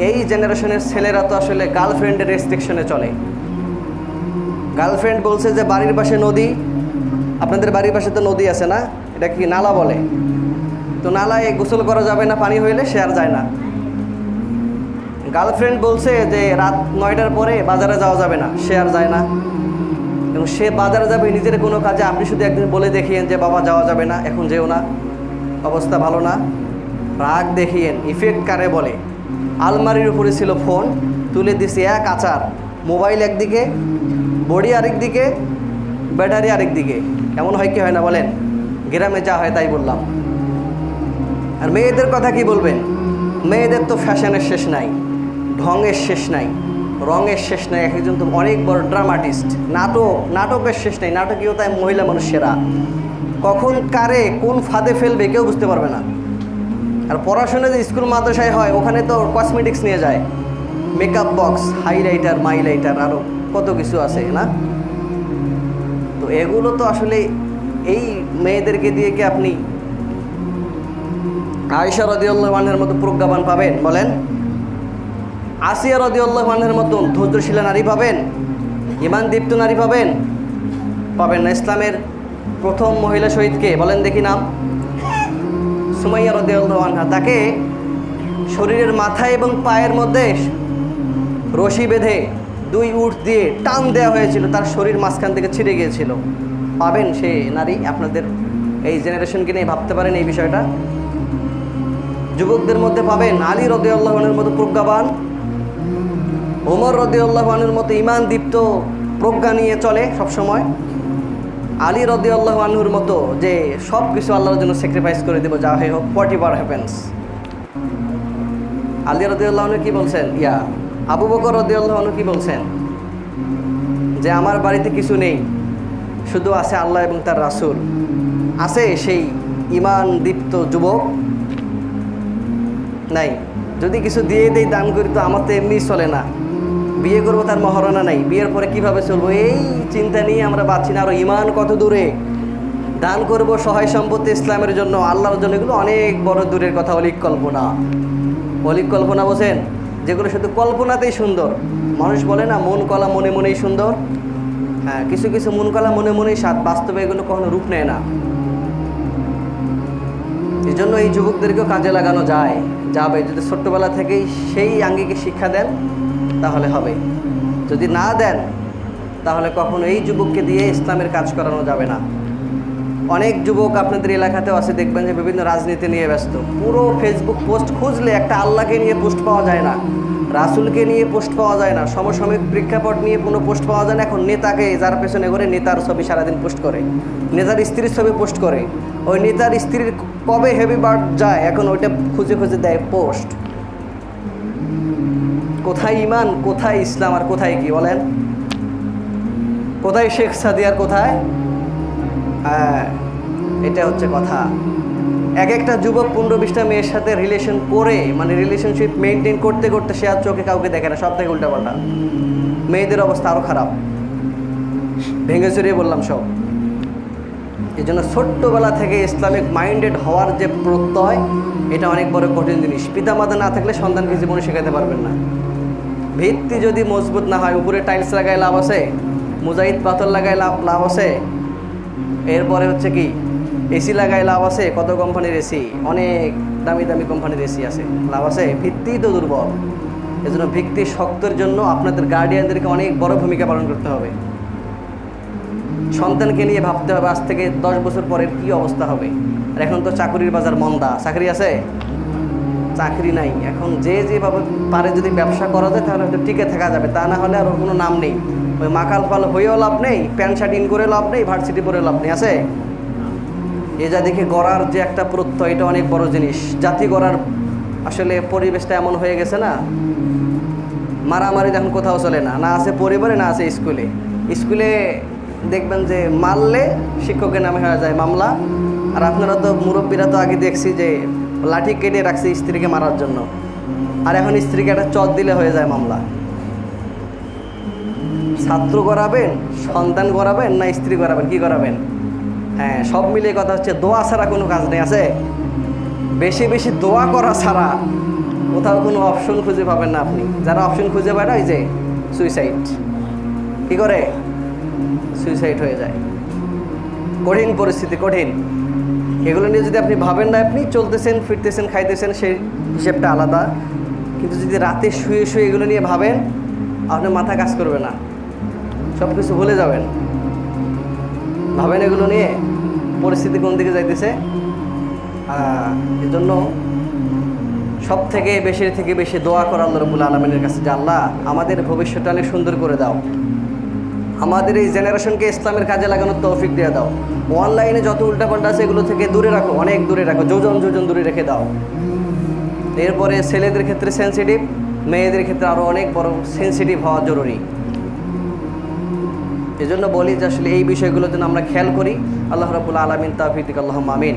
এই জেনারেশনের ছেলেরা তো আসলে গার্লফ্রেন্ডের রেস্ট্রিকশনে চলে। গার্লফ্রেন্ড বলছে যে বাড়ির পাশে নদী, আপনাদের বাড়ির পাশে তো নদী আছে না, এটা কি নালা বলে, তো নালায় গোসল করা যাবে না, পানি হইলে সে আর যায় না। গার্লফ্রেন্ড বলছে যে রাত 9টার পরে বাজারে যাওয়া যাবে না, সে আর যায় না। এবং সে বাজারে যাবে নিজের কোনো কাজে, আপনি শুধু একদিন বলে দেখিয়েন যে বাবা যাওয়া যাবে না, এখন যেও না, অবস্থা ভালো না, রাগ দেখিয়েন। ইফেক্ট কারে বলে? আলমারির উপরে ছিল ফোন, তুলে দিছি এক আচার, মোবাইল একদিকে, বডি আরেক দিকে, ব্যাটারি আরেক দিকে। এমন হয় কি হয় না বলেন? গ্রামে যা হয় তাই বললাম। আর মেয়েদের কথা কি বলবেন? মেয়েদের তো ফ্যাশনের শেষ নাই, ঢঙের শেষ নাই, রঙের শেষ নাই। একজন তো অনেক বড় ড্রামাটিস্ট, নাটকের শেষ নাই। নাটকীয়তায় মহিলা মানুষ সেরা, কখন কারে কোন ফাঁদে ফেলবে কেউ বুঝতে পারবে না। আর পড়াশোনা যে স্কুল মাদ্রাসায় হয়, ওখানে তো কসমেটিক্স নিয়ে যায়, মেকআপ বক্স, হাইলাইটার, মাইলাইটার, আরও কত কিছু আছে না। তো এগুলো তো আসলে এই মেয়েদেরকে দিয়ে কি আপনি আয়েশা রাদিয়াল্লাহু আনহার মতো প্রজ্ঞাবান পাবেন? বলেন। আসিয়া রাদিয়াল্লাহু আনহার মতো ধৈর্যশীলা নারী পাবেন? ঈমান দীপ্ত নারী পাবেন? পাবেন না। ইসলামের প্রথম মহিলা শহীদকে বলেন দেখি নাম? সুমাইয়া রাদিয়াল্লাহু আনহা। তাকে শরীরের মাথা এবং পায়ের মধ্যে রশি বেঁধে 2 উট দিয়ে টান দেওয়া হয়েছিল, তার শরীর মাঝখান থেকে ছিঁড়ে গিয়েছিল। পাবেন সে নারী? আপনাদের এই জেনারেশনকে নিয়ে ভাবতে পারেন এই বিষয়টা? যুবকদের মধ্যে পাবেন আলী রাদিয়াল্লাহু আনহুর মতো প্রজ্ঞাবান, ওমর রাদিয়াল্লাহু আনহুর মতো ঈমান দীপ্ত প্রজ্ঞা নিয়ে চলে সবসময়, আলী রাদিয়াল্লাহু আনহুর মতো যে সব কিছু আল্লাহর জন্য স্যাক্রিফাইস করে দেবো, যা হয় হোক, হোয়াটএভার হ্যাপেন্স। আলী রাদিয়াল্লাহু আনহু কি বলছেন? আবু বকর রাদিয়াল্লাহু আনহু কি বলছেন? যে আমার বাড়িতে কিছু নেই, শুধু আছে আল্লাহ এবং তার রাসূল। আছে সেই ঈমান দীপ্ত যুবক? নাই। যদি কিছু দিয়ে দেই, দান করি, তো আমার তো এমনি চলে না, বিয়ে করবো তার মহারণা নাই, বিয়ের পরে কিভাবে চলবো, এই চিন্তা নিয়ে আমরা বাঁচি না। আরও ঈমান কত দূরে, দান করব সহায় সম্পত্তি ইসলামের জন্য, আল্লাহর জন্য, এগুলো অনেক বড় দূরের কথা। অলিক কল্পনা, অলিক কল্পনা বোঝেন? যেগুলো শুধু কল্পনাতেই সুন্দর। মানুষ বলে না মন কলা মনে মনেই সুন্দর। হ্যাঁ, কিছু কিছু মন কলা মনে মনেই স্বাদ, বাস্তবে এগুলো কখনো রূপ নেয় না। এই জন্য এই যুবকদেরকেও কাজে লাগানো যাবে যদি ছোট্টবেলা থেকেই সেই আঙ্গিকে শিক্ষা দেন, তাহলে হবে। যদি না দেন, তাহলে কখনো এই যুবককে দিয়ে ইসলামের কাজ করানো যাবে না। অনেক যুবক আপনাদের এলাকাতেও আছে, দেখবেন যে বিভিন্ন রাজনীতি নিয়ে ব্যস্ত। পুরো ফেসবুক পোস্ট খুঁজলে একটা আল্লাহকে নিয়ে পোস্ট পাওয়া যায় না, রাসূলকে নিয়ে পোস্ট পাওয়া যায় না, সমসাময়িক প্রেক্ষাপট নিয়ে কোনো পোস্ট পাওয়া যায় না। এখন নেতাকে যার পেছনে করে, নেতার ছবি সারাদিন পোস্ট করে, নেতার স্ত্রীর ছবি পোস্ট করে। ওই নেতার স্ত্রীর কবে হ্যাপি বার্থ যায়, এখন ওইটা খুঁজে খুঁজে দেয় পোস্ট। কোথায় ঈমান, কোথায় ইসলাম, আর কোথায় কি বলেন? কোথায় শেখ সাদিয়ার, কোথায়? হ্যাঁ, এটা হচ্ছে কথা। এক একটা যুবক 15-20টা মেয়ের সাথে রিলেশন করে, মানে রিলেশনশিপ মেনটেন করতে করতে সে আর চোখে কাউকে দেখে না। সব থেকে উল্টাপাল্টা। মেয়েদের অবস্থা আরও খারাপ, ভেঙে চুরিয়ে বললাম সব। এই জন্য ছোট্টবেলা থেকে ইসলামিক মাইন্ডেড হওয়ার যে প্রত্যয়, এটা অনেক বড় কঠিন জিনিস। পিতামাতা না থাকলে সন্তানকে জীবনে শেখাতে পারবেন না। ভিত্তি যদি মজবুত না হয়, উপরে টাইলস লাগাই লাভ আছে, মুজাহিদ পাথর লাগাই লাভ আছে, এরপরে হচ্ছে কি এসি লাগাই লাভ আছে, কত কোম্পানির এসি, অনেক দামি দামি কোম্পানির এসি আছে, লাভ আছে? ভিত্তি তো দুর্বল। এজন্য ভিত্তি শক্তের জন্য আপনাদের গার্ডিয়ানদেরকে অনেক বড় ভূমিকা পালন করতে হবে। সন্তানকে নিয়ে ভাবতে হবে আজ থেকে 10 বছর পরের কী অবস্থা হবে। আর এখন তো চাকরির বাজার মন্দা। চাকরি আছে? চাকরি নাই। এখন যেভাবে পারে যদি ব্যবসা করা যায়, তাহলে হয়তো টিকে থাকা যাবে, তা না হলে আর কোনো নাম নেই। ওই মাকাল ফাল হয়েও লাভ নেই, প্যান্ট শার্ট ইন করে লাভ নেই, ভার্সিটি পরে লাভ নেই। আছে? এ জাতিকে গড়ার যে একটা প্রত্যয়, এটা অনেক বড় জিনিস। জাতি গড়ার আসলে পরিবেশটা এমন হয়ে গেছে না, মারামারি এখন কোথাও চলে না, না আছে পরিবারে, না আছে স্কুলে। স্কুলে দেখবেন যে মারলে শিক্ষকের নামে হয়ে যায় মামলা। আর আপনারা তো মুরব্বীরা তো আগে দেখছি যে লাঠি কেটে রাখছে স্ত্রীকে মারার জন্য, আর এখন স্ত্রীকে একটা চট দিলে হয়ে যায় মামলা। ছাত্র গড়াবেন, সন্তান গড়াবেন, না স্ত্রী গড়াবেন? কি গড়াবেন? হ্যাঁ, সব মিলিয়ে কথা হচ্ছে দোয়া ছাড়া কোনো কাজ নেই। আছে? বেশি বেশি দোয়া করা ছাড়া কোথাও কোনো অপশন খুঁজে পাবেন না আপনি। যারা অপশন খুঁজে পায় না, এই যে সুইসাইড, কী করে সুইসাইড হয়ে যায়। কঠিন পরিস্থিতি, কঠিন। এগুলো নিয়ে যদি আপনি ভাবেন না, আপনি চলতেছেন, ফিরতেছেন, খাইতেছেন, সেই হিসেবটা আলাদা। কিন্তু যদি রাতে শুয়ে শুয়ে এগুলো নিয়ে ভাবেন, আপনার মাথা কাজ করবে না, সব কিছু ভুলে যাবেন। ভাবেন এগুলো নিয়ে, পরিস্থিতি কোন দিকে যাইতেছে। এজন্য সব থেকে বেশি দোয়া করা আল্লাহ রাব্বুল আলামিনের কাছে, যে আল্লাহ আমাদের ভবিষ্যৎটা অনেক সুন্দর করে দাও, আমাদের এই জেনারেশনকে ইসলামের কাজে লাগানোর তৌফিক দিয়ে দাও। অনলাইনে যত উল্টাপাল্টা আছে এগুলো থেকে দূরে রাখো, অনেক দূরে রাখো, যোজন যোজন দূরে রেখে দাও। এরপরে ছেলেদের ক্ষেত্রে সেন্সিটিভ, মেয়েদের ক্ষেত্রে আরও অনেক বড় সেন্সিটিভ হওয়া জরুরি। এজন্য বলি যে আসলে এই বিষয়গুলো যেন আমরা খেয়াল করি। আল্লাহ রাব্বুল আলামিন তৌফিক দিক, আল্লাহুম্মা আমিন।